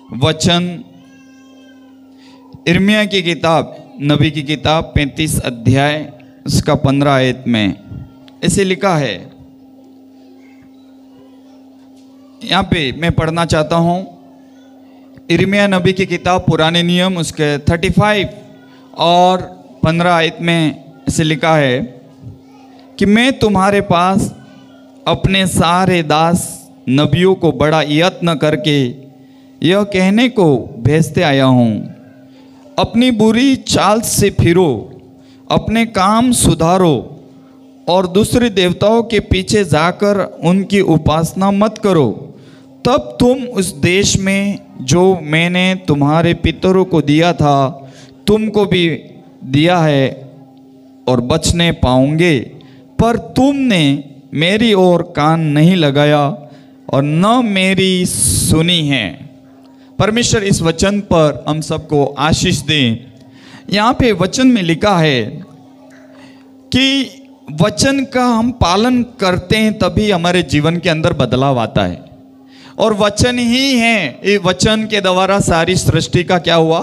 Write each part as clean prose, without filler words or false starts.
वचन यिर्मयाह की किताब, नबी की किताब 35 अध्याय उसका 15 आयत में ऐसे लिखा है। यहाँ पे मैं पढ़ना चाहता हूँ। यिर्मयाह नबी की किताब पुराने नियम उसके 35 और 15 आयत में ऐसे लिखा है कि मैं तुम्हारे पास अपने सारे दास नबियों को बड़ा यत्न करके यह कहने को भेजते आया हूँ, अपनी बुरी चाल से फिरो, अपने काम सुधारो और दूसरे देवताओं के पीछे जाकर उनकी उपासना मत करो। तब तुम उस देश में जो मैंने तुम्हारे पितरों को दिया था तुमको भी दिया है और बचने पाओगे। पर तुमने मेरी ओर कान नहीं लगाया और न मेरी सुनी है। परमेश्वर इस वचन पर हम सबको आशीष दे। यहाँ पे वचन में लिखा है कि वचन का हम पालन करते हैं तभी हमारे जीवन के अंदर बदलाव आता है। और वचन ही है, ये वचन के द्वारा सारी सृष्टि का क्या हुआ?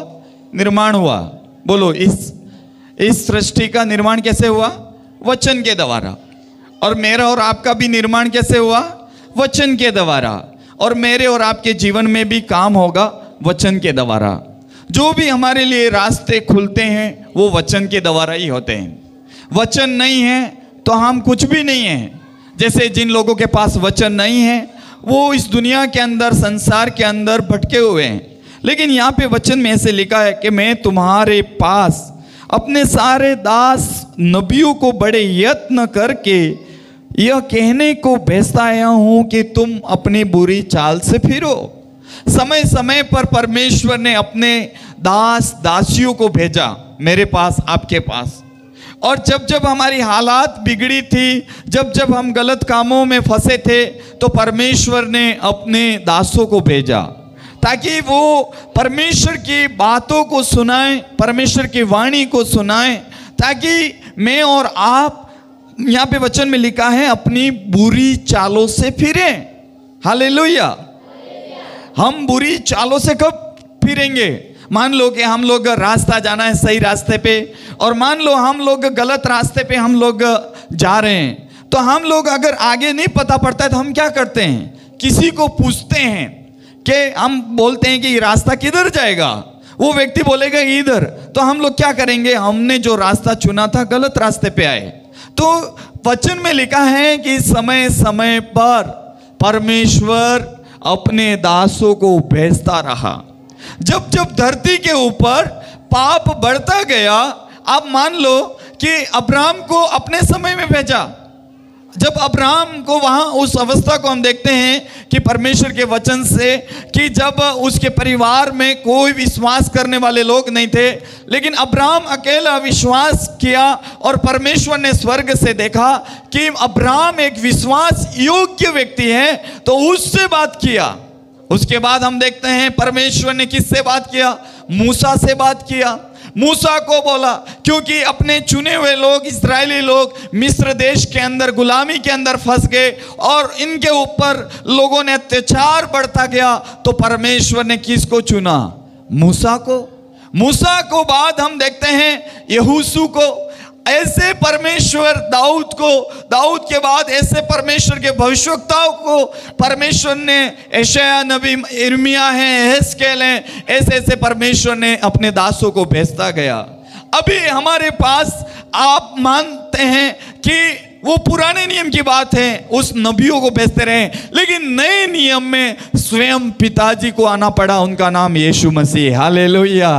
निर्माण हुआ। बोलो, इस सृष्टि का निर्माण कैसे हुआ? वचन के द्वारा। और मेरा और आपका भी निर्माण कैसे हुआ? वचन के द्वारा। और मेरे और आपके जीवन में भी काम होगा वचन के द्वारा। जो भी हमारे लिए रास्ते खुलते हैं वो वचन के द्वारा ही होते हैं। वचन नहीं है तो हम कुछ भी नहीं हैं। जैसे जिन लोगों के पास वचन नहीं है वो इस दुनिया के अंदर, संसार के अंदर भटके हुए हैं। लेकिन यहाँ पे वचन में ऐसे लिखा है कि मैं तुम्हारे पास अपने सारे दास नबियों को बड़े यत्न करके यह कहने को भेजता आया हूँ कि तुम अपनी बुरी चाल से फिरो। समय समय पर परमेश्वर ने अपने दास दासियों को भेजा मेरे पास, आपके पास। और जब जब हमारी हालात बिगड़ी थी, जब जब हम गलत कामों में फंसे थे, तो परमेश्वर ने अपने दासों को भेजा ताकि वो परमेश्वर की बातों को सुनाएं, परमेश्वर की वाणी को सुनाएं, ताकि मैं और आप, यहाँ पे वचन में लिखा है, अपनी बुरी चालों से फिरें। हालेलुया। हम बुरी चालों से कब फिरेंगे? मान लो कि हम लोग रास्ता जाना है सही रास्ते पे, और मान लो हम लोग गलत रास्ते पे हम लोग जा रहे हैं, तो हम लोग अगर आगे नहीं पता पड़ता है तो हम क्या करते हैं? किसी को पूछते हैं कि हम बोलते हैं कि ये रास्ता किधर जाएगा, वो व्यक्ति बोलेगा इधर, तो हम लोग क्या करेंगे? हमने जो रास्ता चुना था गलत रास्ते पे आए। तो वचन में लिखा है कि समय समय पर परमेश्वर अपने दासों को भेजता रहा। जब जब धरती के ऊपर पाप बढ़ता गया, आप मान लो कि अब्राहम को अपने समय में भेजा। जब अब्राहम को वहां उस अवस्था को हम देखते हैं कि परमेश्वर के वचन से, कि जब उसके परिवार में कोई विश्वास करने वाले लोग नहीं थे, लेकिन अब्राहम अकेला विश्वास किया और परमेश्वर ने स्वर्ग से देखा कि अब्राहम एक विश्वास योग्य व्यक्ति है, तो उससे बात किया। उसके बाद हम देखते हैं परमेश्वर ने किससे बात किया? मूसा से बात किया। मूसा को बोला, क्योंकि अपने चुने हुए लोग, इस्राएली लोग मिस्र देश के अंदर गुलामी के अंदर फंस गए और इनके ऊपर लोगों ने अत्याचार बढ़ता गया, तो परमेश्वर ने किसको चुना? मूसा को। मूसा को बाद हम देखते हैं यहोशू को। ऐसे परमेश्वर दाऊद को, दाऊद के बाद ऐसे परमेश्वर के भविष्यवक्ताओं को परमेश्वर ने, यशायाह नबी, यिर्मयाह हैं, एहezकेल हैं, ऐसे ऐसे परमेश्वर ने अपने दासों को भेजता गया। अभी हमारे पास आप मानते हैं कि वो पुराने नियम की बात है, उस नबियों को भेजते रहे, लेकिन नए नियम में स्वयं पिताजी को आना पड़ा। उनका नाम यीशु मसीह। Hallelujah,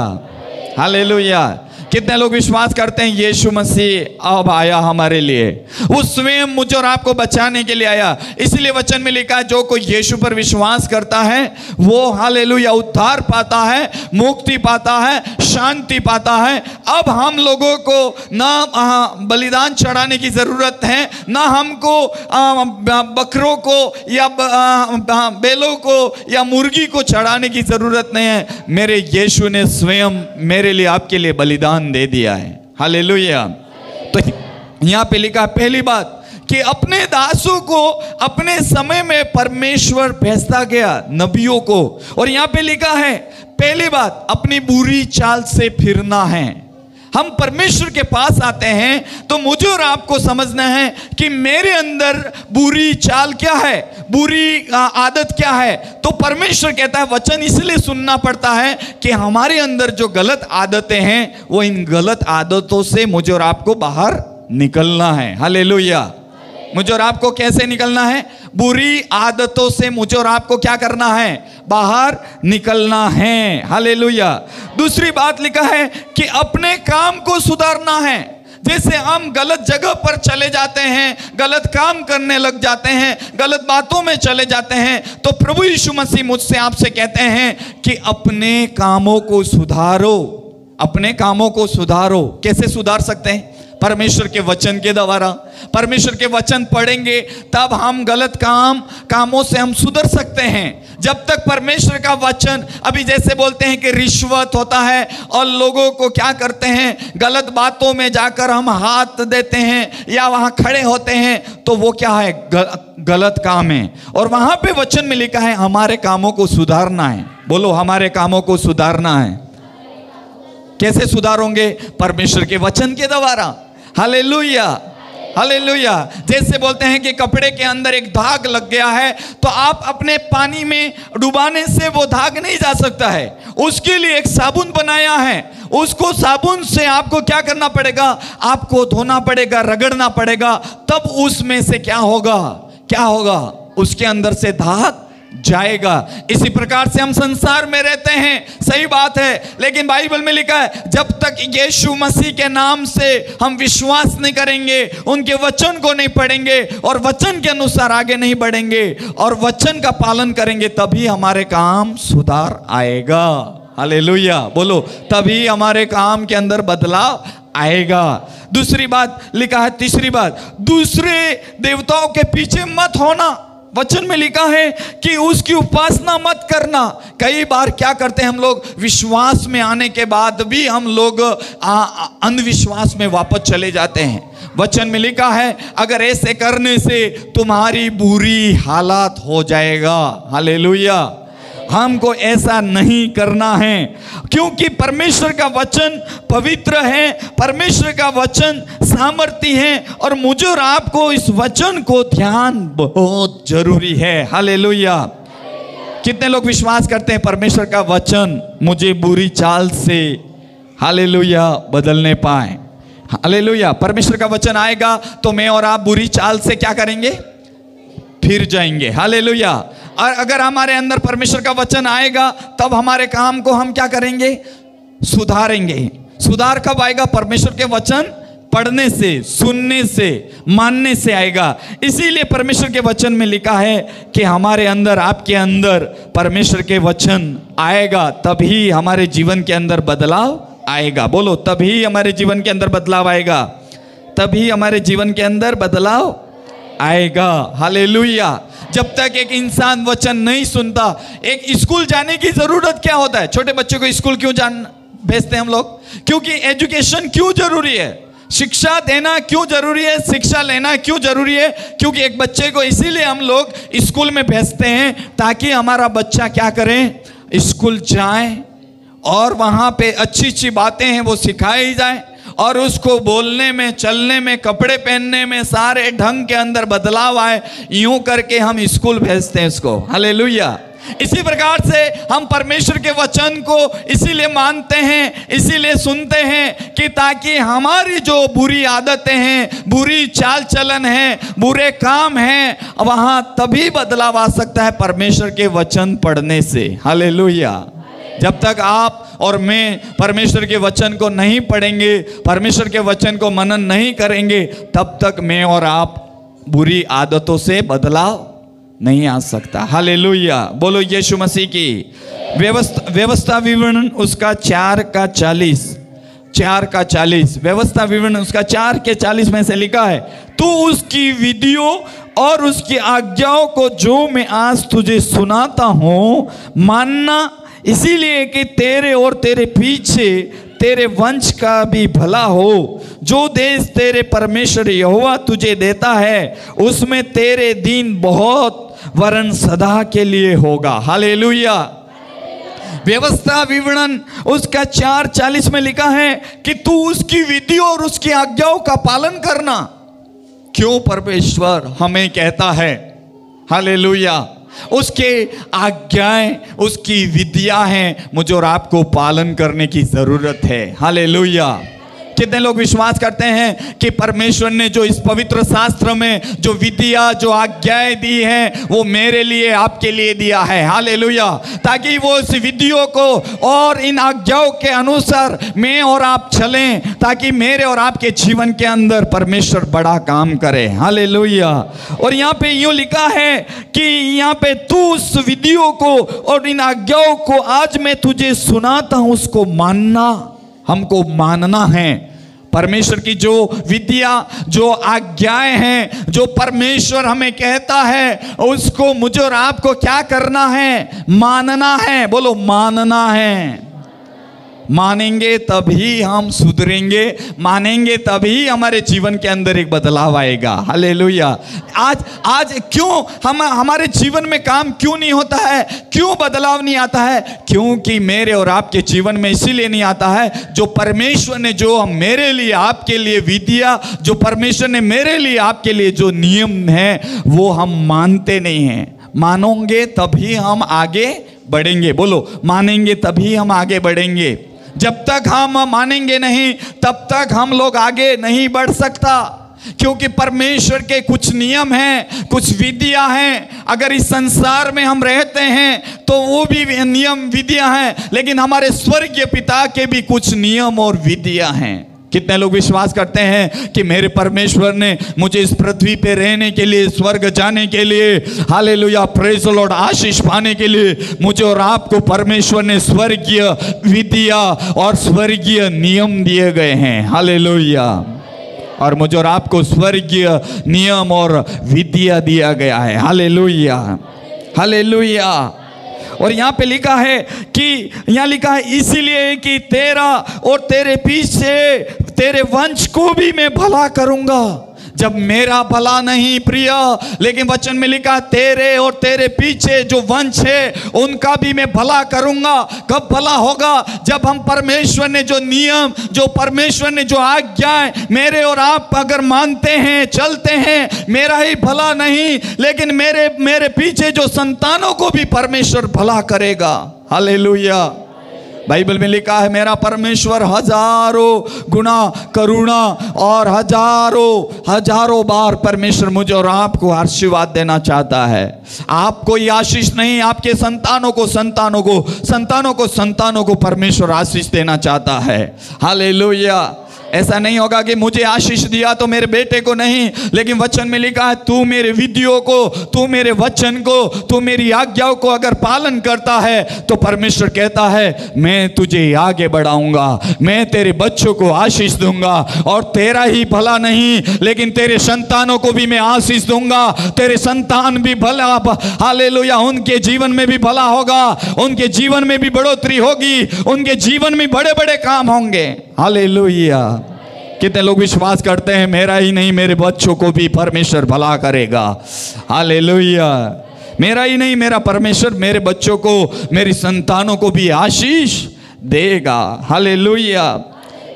hallelujah. कितने लोग विश्वास करते हैं यीशु मसीह अब आया हमारे लिए? वो स्वयं मुझे और आपको बचाने के लिए आया। इसलिए वचन में लिखा है, जो कोई यीशु पर विश्वास करता है वो हालेलुया उद्धार पाता है, मुक्ति पाता है, शांति पाता है। अब हम लोगों को ना बलिदान चढ़ाने की जरूरत है, ना हमको बकरों को या बैलों को या मुर्गी को चढ़ाने की जरूरत नहीं है। मेरे यीशु ने स्वयं मेरे लिए, आपके लिए बलिदान दे दिया है। हालेलुया। तो यहाँ पे लिखा पहली बात कि अपने दासों को अपने समय में परमेश्वर भेजता गया, नबियों को। और यहां पे लिखा है, पहली बात अपनी बुरी चाल से फिरना है। हम परमेश्वर के पास आते हैं तो मुझे और आपको समझना है कि मेरे अंदर बुरी चाल क्या है, बुरी आदत क्या है। तो परमेश्वर कहता है वचन इसलिए सुनना पड़ता है कि हमारे अंदर जो गलत आदतें हैं, वो इन गलत आदतों से मुझे और आपको बाहर निकलना है। हालेलुया। मुझे और आपको कैसे निकलना है? बुरी आदतों से मुझे और आपको क्या करना है? बाहर निकलना है। हालेलुया। दूसरी बात लिखा है कि अपने काम को सुधारना है। जैसे हम गलत जगह पर चले जाते हैं, गलत काम करने लग जाते हैं, गलत बातों में चले जाते हैं, तो प्रभु यीशु मसीह मुझसे आपसे कहते हैं कि अपने कामों को सुधारो। अपने कामों को सुधारो। कैसे सुधार सकते हैं? परमेश्वर के वचन के द्वारा। परमेश्वर के वचन पढ़ेंगे तब हम गलत कामों से हम सुधर सकते हैं। जब तक परमेश्वर का वचन, अभी जैसे बोलते हैं कि रिश्वत होता है और लोगों को क्या करते हैं, गलत बातों में जाकर हम हाथ देते हैं या वहां खड़े होते हैं, तो वो क्या है? गलत काम है। और वहां पे वचन में लिखा है हमारे कामों को सुधारना है। बोलो, हमारे कामों को सुधारना है। कैसे सुधारोगे? परमेश्वर के वचन के द्वारा। Hallelujah, hallelujah. जैसे बोलते हैं कि कपड़े के अंदर एक दाग लग गया है, तो आप अपने पानी में डुबाने से वो दाग नहीं जा सकता है। उसके लिए एक साबुन बनाया है, उसको साबुन से आपको क्या करना पड़ेगा? आपको धोना पड़ेगा, रगड़ना पड़ेगा, तब उसमें से क्या होगा? क्या होगा? उसके अंदर से दाग जाएगा। इसी प्रकार से हम संसार में रहते हैं, सही बात है, लेकिन बाइबल में लिखा है जब तक यीशु मसीह के नाम से हम विश्वास नहीं करेंगे, उनके वचन को नहीं पढ़ेंगे और वचन के अनुसार आगे नहीं बढ़ेंगे और वचन का पालन करेंगे, तभी हमारे काम सुधार आएगा। हालेलुया। बोलो, तभी हमारे काम के अंदर बदलाव आएगा। दूसरी बात लिखा है, तीसरी बात, दूसरे देवताओं के पीछे मत होना। वचन में लिखा है कि उसकी उपासना मत करना। कई बार क्या करते हैं हम लोग, विश्वास में आने के बाद भी हम लोग अंधविश्वास में वापस चले जाते हैं। वचन में लिखा है अगर ऐसे करने से तुम्हारी बुरी हालत हो जाएगा। हालेलुया। हमको ऐसा नहीं करना है, क्योंकि परमेश्वर का वचन पवित्र है, परमेश्वर का वचन सामर्थी है और मुझे और आपको इस वचन को ध्यान बहुत जरूरी है। हालेलुया। कितने लोग विश्वास करते हैं परमेश्वर का वचन मुझे बुरी चाल से, हालेलुया, बदलने पाए? हालेलुया। परमेश्वर का वचन आएगा तो मैं और आप बुरी चाल से क्या करेंगे? फिर जाएंगे। हालेलुया। और अगर हमारे अंदर परमेश्वर का वचन आएगा तब हमारे काम को हम क्या करेंगे? सुधारेंगे। सुधार कब आएगा? परमेश्वर के वचन पढ़ने से, सुनने से, मानने से आएगा। इसीलिए परमेश्वर के वचन में लिखा है कि हमारे अंदर, आपके अंदर परमेश्वर के वचन आएगा तभी हमारे जीवन के अंदर बदलाव आएगा। बोलो, तभी हमारे जीवन के अंदर बदलाव आएगा। तभी हमारे जीवन के अंदर बदलाव आएगा। हालेलुया। जब तक एक इंसान वचन नहीं सुनता, एक स्कूल जाने की जरूरत क्या होता है? छोटे बच्चों को स्कूल क्यों भेजते हैं हम लोग? क्योंकि एजुकेशन क्यों जरूरी है? शिक्षा देना क्यों जरूरी है? शिक्षा लेना क्यों जरूरी है? क्योंकि एक बच्चे को इसीलिए हम लोग स्कूल में भेजते हैं ताकि हमारा बच्चा क्या करे? स्कूल जाए और वहां पे अच्छी अच्छी बातें हैं वो सिखाई जाए और उसको बोलने में, चलने में, कपड़े पहनने में, सारे ढंग के अंदर बदलाव आए। यूं करके हम स्कूल भेजते हैं इसको। हालेलुया। इसी प्रकार से हम परमेश्वर के वचन को इसीलिए मानते हैं, इसीलिए सुनते हैं कि ताकि हमारी जो बुरी आदतें हैं, बुरी चाल चलन है, बुरे काम हैं, वहां तभी बदलाव आ सकता है परमेश्वर के वचन पढ़ने से। हालेलुया। जब तक आप और मैं परमेश्वर के वचन को नहीं पढ़ेंगे, परमेश्वर के वचन को मनन नहीं करेंगे, तब तक मैं और आप बुरी आदतों से बदलाव नहीं आ सकता। हालेलुया। बोलो यीशु मसीह की। व्यवस्था विवरण उसका 4:40 व्यवस्था विवरण उसका 4:40 में से लिखा है, तू उसकी विधियों और उसकी आज्ञाओं को जो मैं आज तुझे सुनाता हूँ मानना, इसीलिए कि तेरे और तेरे पीछे तेरे वंश का भी भला हो। जो देश तेरे परमेश्वर यहोवा तुझे देता है उसमें तेरे दिन बहुत वरन सदा के लिए होगा। हालेलुया। व्यवस्था विवरण उसका 4:40 में लिखा है कि तू उसकी विधि और उसकी आज्ञाओं का पालन करना। क्यों परमेश्वर हमें कहता है? हालेलुया। उसके आज्ञाएं, उसकी विधियां हैं, मुझे और आपको पालन करने की जरूरत है। हालेलुया। कितने लोग विश्वास करते हैं कि परमेश्वर ने जो इस पवित्र शास्त्र में जो विधियां, जो आज्ञाएं दी हैं, वो मेरे लिए, आपके लिए दिया है। हालेलुया। ताकि वो इस विधियों को और इन आज्ञाओं के अनुसार मैं और आप चलें, ताकि मेरे और आपके जीवन के अंदर परमेश्वर बड़ा काम करे। हालेलुया। और यहाँ पे यूं लिखा है कि यहाँ पे तू उस विधियों को और इन आज्ञाओं को आज मैं तुझे सुनाता हूं, उसको मानना, हमको मानना है। परमेश्वर की जो विधियां, जो आज्ञाएं हैं, जो परमेश्वर हमें कहता है, उसको मुझे और आपको क्या करना है? मानना है। बोलो, मानना है। मानेंगे तभी हम सुधरेंगे, मानेंगे तभी हमारे जीवन के अंदर एक बदलाव आएगा। हालेलुया। आज क्यों हमारे जीवन में काम क्यों नहीं होता है? क्यों बदलाव नहीं आता है? क्योंकि मेरे और आपके जीवन में इसीलिए नहीं आता है, जो परमेश्वर ने जो मेरे लिए, आपके लिए विधियां, जो परमेश्वर ने मेरे लिए, आपके लिए जो नियम है, वो हम मानते नहीं हैं। मानोगे तभी हम आगे बढ़ेंगे। बोलो, मानेंगे तभी हम आगे बढ़ेंगे। जब तक हम मानेंगे नहीं, तब तक हम लोग आगे नहीं बढ़ सकता। क्योंकि परमेश्वर के कुछ नियम हैं, कुछ विधियां हैं। अगर इस संसार में हम रहते हैं तो वो भी नियम विधियां हैं, लेकिन हमारे स्वर्गीय पिता के भी कुछ नियम और विधियां हैं। कितने लोग विश्वास करते हैं कि मेरे परमेश्वर ने मुझे इस पृथ्वी पे रहने के लिए, स्वर्ग जाने के लिए, हालेलुया, प्रेज़ द लॉर्ड, आशीष पाने के लिए मुझे और आपको परमेश्वर ने स्वर्गीय विधियां और स्वर्गीय नियम दिए गए हैं। हालेलुया। और मुझे और आपको स्वर्गीय नियम और विधियां दिया गया है। हालेलुया। हालेलुया। और यहाँ पे लिखा है कि, यहाँ लिखा है इसीलिए कि तेरा और तेरे पीछे तेरे वंश को भी मैं भला करूंगा। जब मेरा भला नहीं प्रिय, लेकिन वचन में लिखा तेरे और तेरे पीछे जो वंश है उनका भी मैं भला करूंगा। कब भला होगा? जब हम परमेश्वर ने जो नियम, जो परमेश्वर ने जो आज्ञाएं मेरे और आप अगर मानते हैं, चलते हैं, मेरा ही भला नहीं, लेकिन मेरे पीछे जो संतानों को भी परमेश्वर भला करेगा। हालेलुया। बाइबल में लिखा है मेरा परमेश्वर हजारों गुना करुणा और हजारों बार परमेश्वर मुझे और आपको आशीर्वाद देना चाहता है। आपको ये आशीष नहीं, आपके संतानों को परमेश्वर आशीष देना चाहता है। हालेलुया। ऐसा नहीं होगा कि मुझे आशीष दिया तो मेरे बेटे को नहीं, लेकिन वचन में लिखा है तू मेरे विधियों को, तू मेरे वचन को, तू मेरी आज्ञाओं को अगर पालन करता है तो परमेश्वर कहता है मैं तुझे आगे बढ़ाऊंगा, मैं तेरे बच्चों को आशीष दूंगा, और तेरा ही भला नहीं लेकिन तेरे संतानों को भी मैं आशीष दूंगा। तेरे संतान भी भला, हालेलुया, उनके जीवन में भी भला होगा, उनके जीवन में भी बढ़ोतरी होगी, उनके जीवन में बड़े बड़े काम होंगे। हालेलुया। कितने लोग विश्वास करते हैं मेरा ही नहीं मेरे बच्चों को भी परमेश्वर भला करेगा? हालेलुया। मेरा ही नहीं, मेरा परमेश्वर मेरे बच्चों को, मेरी संतानों को भी आशीष देगा। Hallelujah.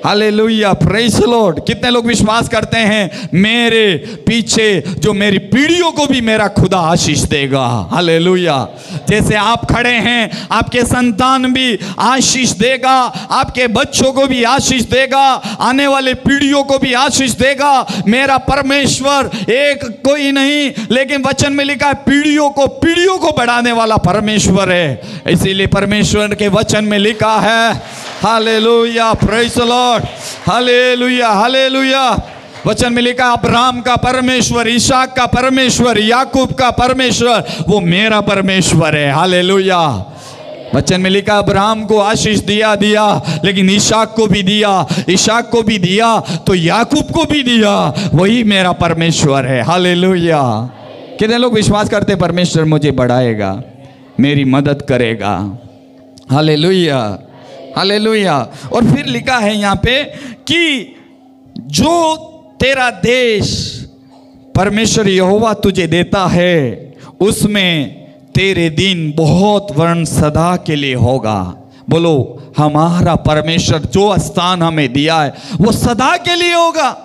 Hallelujah, praise the Lord. कितने लोग विश्वास करते हैं मेरे पीछे जो मेरी पीढ़ियों को भी मेरा खुदा आशीष देगा? हालेलुया। जैसे आप खड़े हैं, आपके संतान भी आशीष देगा, आपके बच्चों को भी आशीष देगा, आने वाले पीढ़ियों को भी आशीष देगा। मेरा परमेश्वर एक कोई नहीं, लेकिन वचन में लिखा है पीढ़ियों को बढ़ाने वाला परमेश्वर है। इसीलिए परमेश्वर के वचन में लिखा है hallelujah, praise the Lord, hallelujah, hallelujah. वचन में लिखा अब्राहम का परमेश्वर, इसहाक का परमेश्वर, याकूब का परमेश्वर, वो मेरा परमेश्वर है। हालेलुया। वचन में लिखा अब्राहम को आशीष दिया, लेकिन इसहाक को भी दिया तो याकूब को भी दिया, वही मेरा परमेश्वर है। हालेलुया। कितने लोग विश्वास करते परमेश्वर मुझे बढ़ाएगा, मेरी मदद करेगा? Hallelujah, hallelujah. और फिर लिखा है यहाँ पे कि जो तेरा देश परमेश्वर यहोवा तुझे देता है उसमें तेरे दिन बहुत वर्ण सदा के लिए होगा। बोलो, हमारा परमेश्वर जो स्थान हमें दिया है वो सदा के लिए होगा,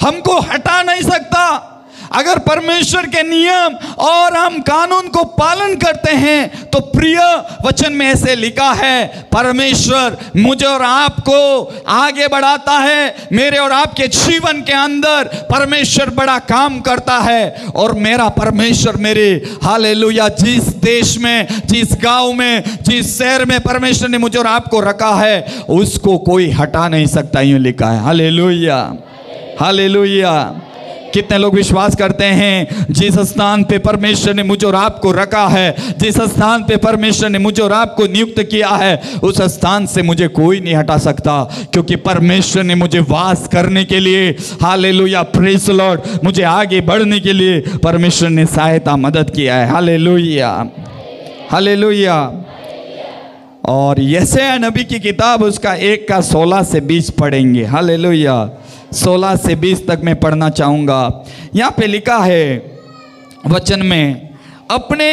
हमको हटा नहीं सकता। अगर परमेश्वर के नियम और हम कानून को पालन करते हैं तो प्रिय वचन में ऐसे लिखा है, परमेश्वर मुझे और आपको आगे बढ़ाता है। मेरे और आपके जीवन के अंदर परमेश्वर बड़ा काम करता है और मेरा परमेश्वर मेरे हालेलुया जिस देश में, जिस गांव में, जिस शहर में परमेश्वर ने मुझे और आपको रखा है उसको कोई हटा नहीं सकता, यूं लिखा है। Hallelujah, hallelujah. कितने लोग विश्वास करते हैं जिस स्थान पे परमेश्वर ने मुझे और आपको रखा है, जिस स्थान पे परमेश्वर ने मुझे और आपको नियुक्त किया है, उस स्थान से मुझे कोई नहीं हटा सकता, क्योंकि परमेश्वर ने मुझे वास करने के लिए, हालेलुया, प्रेज द लॉर्ड, मुझे आगे बढ़ने के लिए परमेश्वर ने सहायता मदद किया है। Hallelujah, hallelujah. और यशायाह नबी की किताब उसका 1:16 से 20 पढ़ेंगे। हालेलुया, 16 से 20 तक मैं पढ़ना चाहूँगा। यहाँ पे लिखा है वचन में, अपने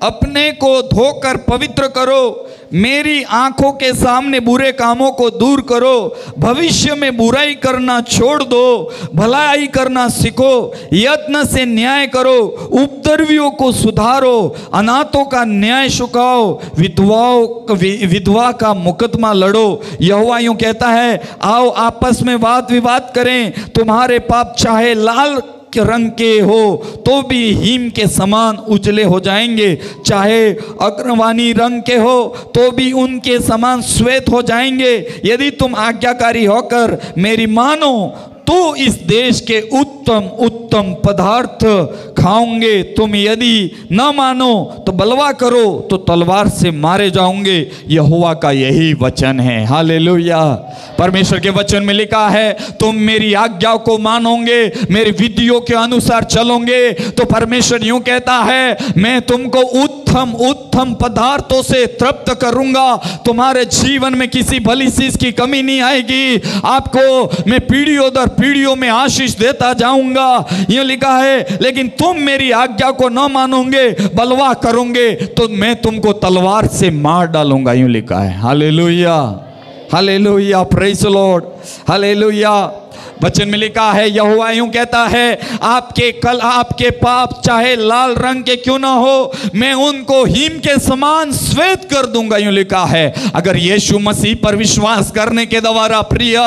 अपने को धोकर पवित्र करो, मेरी आंखों के सामने बुरे कामों को दूर करो, भविष्य में बुराई करना छोड़ दो, भलाई करना सीखो, यत्न से न्याय करो, उपद्रवियों को सुधारो, अनाथों का न्याय चुकाओ, विधवा का मुकदमा लड़ो। यहोवा यूं कहता है, आओ आपस में वाद विवाद करें, तुम्हारे पाप चाहे लाल रंग के हो तो भी हिम के समान उजले हो जाएंगे, चाहे अग्रवानी रंग के हो तो भी उनके समान श्वेत हो जाएंगे। यदि तुम आज्ञाकारी होकर मेरी मानो तो इस देश के उत्तम उत्तम पदार्थ खाओगे, तुम यदि न मानो तो बलवा करो तो तलवार से मारे जाओगे। यहोवा का यही वचन है। हालेलुया। परमेश्वर के वचन में लिखा है, तुम मेरी आज्ञाओं को मानोगे, मेरी विधियों के अनुसार चलोगे तो परमेश्वर यूं कहता है, मैं तुमको उत्तम उत्तम पदार्थों से तृप्त करूंगा, तुम्हारे जीवन में किसी भली चीज की कमी नहीं आएगी, आपको मैं पीढ़ियों दर पीढ़ियों में आशीष देता जाऊंगा। यूं लिखा है, लेकिन तुम मेरी आज्ञा को न मानोगे, बलवा करोगे तो मैं तुमको तलवार से मार डालूंगा। यूं लिखा है। Hallelujah, hallelujah, praise the Lord, hallelujah. वचन में लिखा है, यहोवा यूं कहता है, आपके पाप चाहे लाल रंग के क्यों ना हो, मैं उनको हिम के समान श्वेत कर दूंगा। यूं लिखा है। अगर यीशु मसीह पर विश्वास करने के द्वारा प्रिय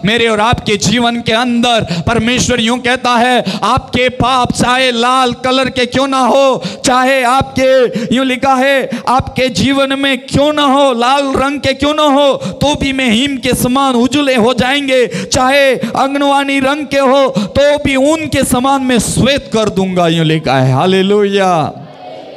मेरे और आपके जीवन के अंदर परमेश्वर यूं कहता है, आपके पाप चाहे लाल कलर के क्यों ना हो, चाहे आपके यूं लिखा है आपके जीवन में क्यों ना हो, लाल रंग के क्यों ना हो, तो भी मैं हिम के समान उजले हो जाएंगे, चाहे अग्नवानी रंग के हो तो भी उनके समान में श्वेत कर दूंगा। यूं लिखा है। हालेलुया।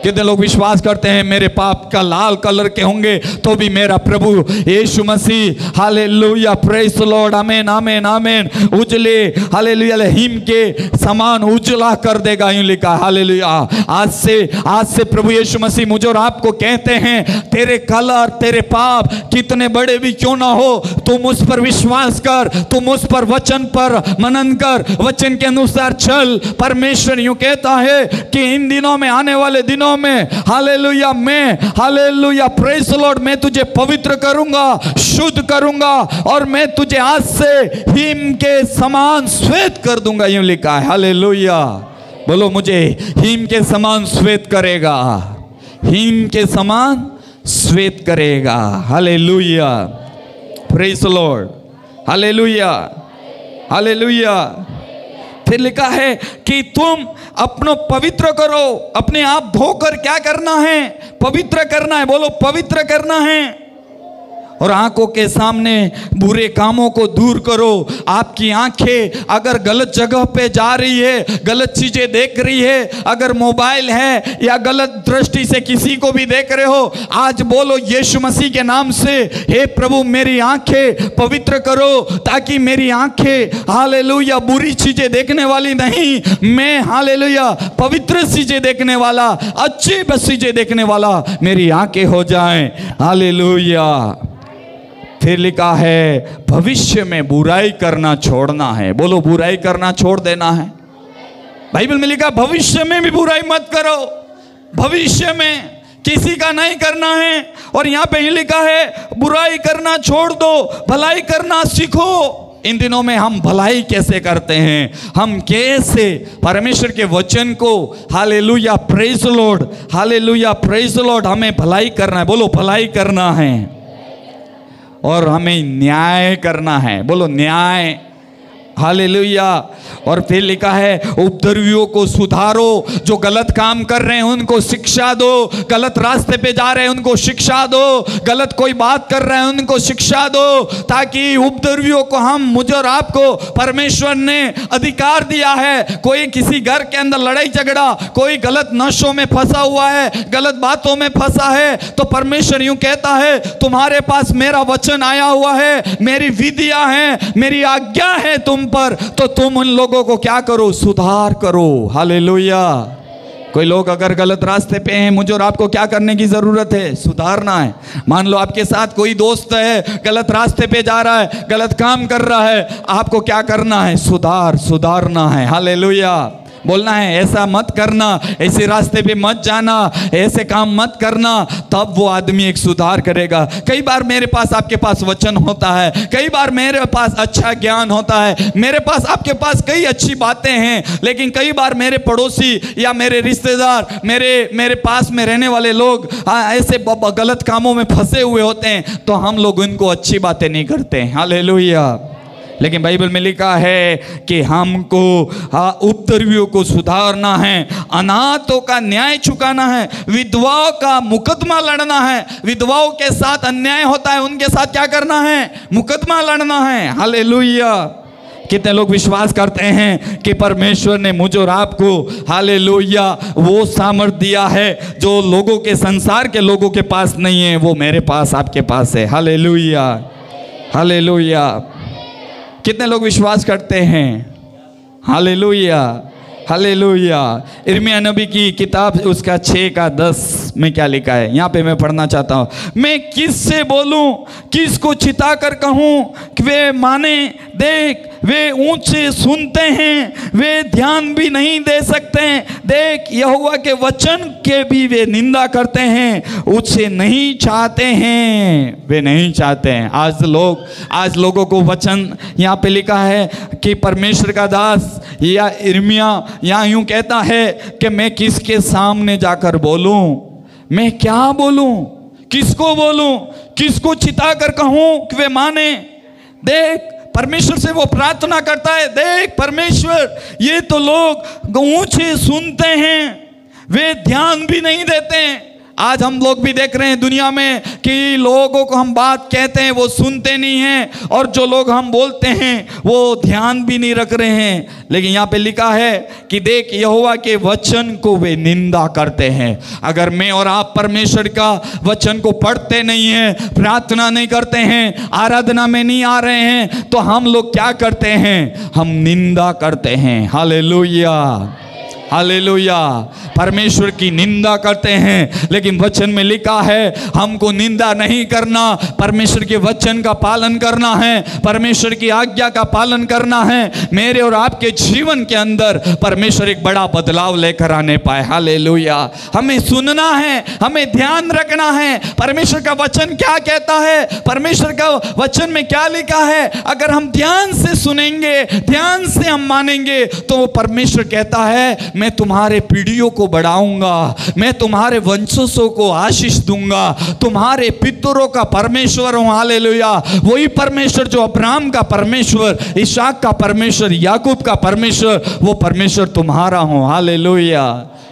कितने लोग विश्वास करते हैं मेरे पाप का लाल कलर के होंगे तो भी मेरा प्रभु यीशु मसीह, हालेलुया, प्रेज द लॉर्ड, आमेन, आमेन, आमेन, उजले, हालेलुया, हिम के समान उजला कर देगा। यूं लिखा। हालेलुया। आज से प्रभु यीशु मसीह मुझे और आपको कहते हैं, तेरे कलर, तेरे पाप कितने बड़े भी क्यों ना हो, तुम उस पर विश्वास कर, तुम उस पर वचन पर मनन कर, वचन के अनुसार चल। परमेश्वर यूं कहता है कि इन दिनों में, आने वाले दिनों में, हालेलुया, मैं, हालेलुया, प्रेज द लॉर्ड, मैं तुझे पवित्र करूंगा, शुद्ध करूंगा और मैं तुझे आज से हिम के समान श्वेत कर दूंगा। यूं लिखा है। हालेलुया। बोलो, मुझे हिम के समान श्वेत करेगा, हिम के समान श्वेत करेगा। Hallelujah, praise the Lord, hallelujah, hallelujah. फिर लिखा है कि तुम अपनो पवित्र करो, अपने आप धोकर क्या करना है, पवित्र करना है। बोलो, पवित्र करना है। और आंखों के सामने बुरे कामों को दूर करो। आपकी आंखें अगर गलत जगह पे जा रही है, गलत चीजें देख रही है, अगर मोबाइल है या गलत दृष्टि से किसी को भी देख रहे हो, आज बोलो यीशु मसीह के नाम से, हे प्रभु मेरी आंखें पवित्र करो, ताकि मेरी आंखें, हालेलुया, बुरी चीजें देखने वाली नहीं, मैं, हालेलुया, पवित्र चीजें देखने वाला, अच्छी चीजें देखने वाला मेरी आंखें हो जाएं। हालेलुया। फिर लिखा है भविष्य में बुराई करना छोड़ना है। बोलो बुराई करना छोड़ देना है। बाइबल में लिखा भविष्य में भी बुराई मत करो, भविष्य में किसी का नहीं करना है। और यहाँ पे ही लिखा है बुराई करना छोड़ दो, भलाई करना सीखो। इन दिनों में हम भलाई कैसे करते हैं, हम कैसे परमेश्वर के वचन को, hallelujah praise Lord, hallelujah praise Lord, हमें भलाई करना है। बोलो भलाई करना है और हमें न्याय करना है। बोलो न्याय, हालेलुया। और फिर लिखा है उपद्रवियों को सुधारो, जो गलत काम कर रहे हैं उनको शिक्षा दो, गलत रास्ते पे जा रहे हैं उनको शिक्षा दो, गलत कोई बात कर रहे हैं उनको शिक्षा दो, ताकि उपद्रवियों को हम, मुझे और आपको परमेश्वर ने अधिकार दिया है। कोई किसी घर के अंदर लड़ाई झगड़ा, कोई गलत नशों में फंसा हुआ है, गलत बातों में फंसा है, तो परमेश्वर यूं कहता है तुम्हारे पास मेरा वचन आया हुआ है, मेरी विधियां हैं, मेरी आज्ञा है तुम पर, तो तुम उन लोगों को क्या करो, सुधार करो। हालेलुया। कोई लोग अगर गलत रास्ते पे हैं, मुझे और आपको क्या करने की जरूरत है, सुधारना है। मान लो आपके साथ कोई दोस्त है गलत रास्ते पे जा रहा है, गलत काम कर रहा है, आपको क्या करना है, सुधारना है। हालेलुया। बोलना है ऐसा मत करना, ऐसे रास्ते पे मत जाना, ऐसे काम मत करना, तब वो आदमी एक सुधार करेगा। कई बार मेरे पास आपके पास वचन होता है, कई बार मेरे पास अच्छा ज्ञान होता है, मेरे पास आपके पास कई अच्छी बातें हैं, लेकिन कई बार मेरे पड़ोसी या मेरे रिश्तेदार, मेरे पास में रहने वाले लोग ऐसे गलत कामों में फंसे हुए होते हैं, तो हम लोग उनको अच्छी बातें नहीं करते। हालेलुया। लेकिन बाइबल में लिखा है कि हमको उपद्रवियों को सुधारना है, अनाथों का न्याय चुकाना है, विधवाओं का मुकदमा लड़ना है। विधवाओं के साथ अन्याय होता है, उनके साथ क्या करना है, मुकदमा लड़ना है। हालेलुया। कितने लोग विश्वास करते हैं कि परमेश्वर ने मुझे और आपको, हालेलुया, वो सामर्थ दिया है जो लोगों के, संसार के लोगों के पास नहीं है, वो मेरे पास, आपके पास है। Hallelujah, hallelujah. कितने लोग विश्वास करते हैं? Hallelujah, hallelujah. इर्मिया नबी की किताब उसका 6 का 10 में क्या लिखा है, यहाँ पे मैं पढ़ना चाहता हूँ। मैं किससे बोलूँ, किसको चिता कर कहूँ कि वे माने, देख वे ऊंचे सुनते हैं, वे ध्यान भी नहीं दे सकते। देख यहोवा के वचन के भी वे निंदा करते हैं, उसे नहीं चाहते हैं, वे नहीं चाहते हैं। आज लोगों को वचन, यहाँ पे लिखा है कि परमेश्वर का दास या इर्मिया यहाँ यूं कहता है कि मैं किसके सामने जाकर बोलूं, मैं क्या बोलूं, किसको बोलूं, किसको चिता कर कहूं कि वे माने। देख परमेश्वर से वो प्रार्थना करता है, देख परमेश्वर ये तो लोग ऊंचे सुनते हैं, वे ध्यान भी नहीं देते हैं। आज हम लोग भी देख रहे हैं दुनिया में कि लोगों को हम बात कहते हैं वो सुनते नहीं हैं, और जो लोग हम बोलते हैं वो ध्यान भी नहीं रख रहे हैं। लेकिन यहाँ पे लिखा है कि देख यहोवा के वचन को वे निंदा करते हैं। अगर मैं और आप परमेश्वर का वचन को पढ़ते नहीं हैं, प्रार्थना नहीं करते हैं, आराधना में नहीं आ रहे हैं, तो हम लोग क्या करते हैं, हम निंदा करते हैं। Hallelujah, hallelujah. परमेश्वर की निंदा करते हैं, लेकिन वचन में लिखा है हमको निंदा नहीं करना, परमेश्वर के वचन का पालन करना है, परमेश्वर की आज्ञा का पालन करना है। मेरे और आपके जीवन के अंदर परमेश्वर एक बड़ा बदलाव लेकर आने पाए। हालेलुया। हमें सुनना है, हमें ध्यान रखना है, परमेश्वर का वचन क्या कहता है, परमेश्वर का वचन में क्या लिखा है। अगर हम ध्यान से सुनेंगे, ध्यान से हम मानेंगे, तो परमेश्वर कहता है मैं तुम्हारे पीढ़ियों को बढ़ाऊंगा, मैं तुम्हारे वंशजों को आशीष दूंगा, तुम्हारे पितरों का परमेश्वर हूं। हालेलुया। वही परमेश्वर जो अब्राहम का परमेश्वर, इसहाक का परमेश्वर, याकूब का परमेश्वर, वो परमेश्वर तुम्हारा हूं। हालेलुया।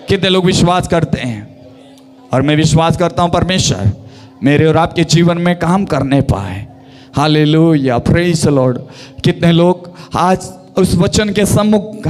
कितने लोग विश्वास करते हैं? और मैं विश्वास करता हूं परमेश्वर मेरे और आपके जीवन में काम करने पाए। Hallelujah, praise the Lord. कितने लोग आज उस वचन के सम्मुख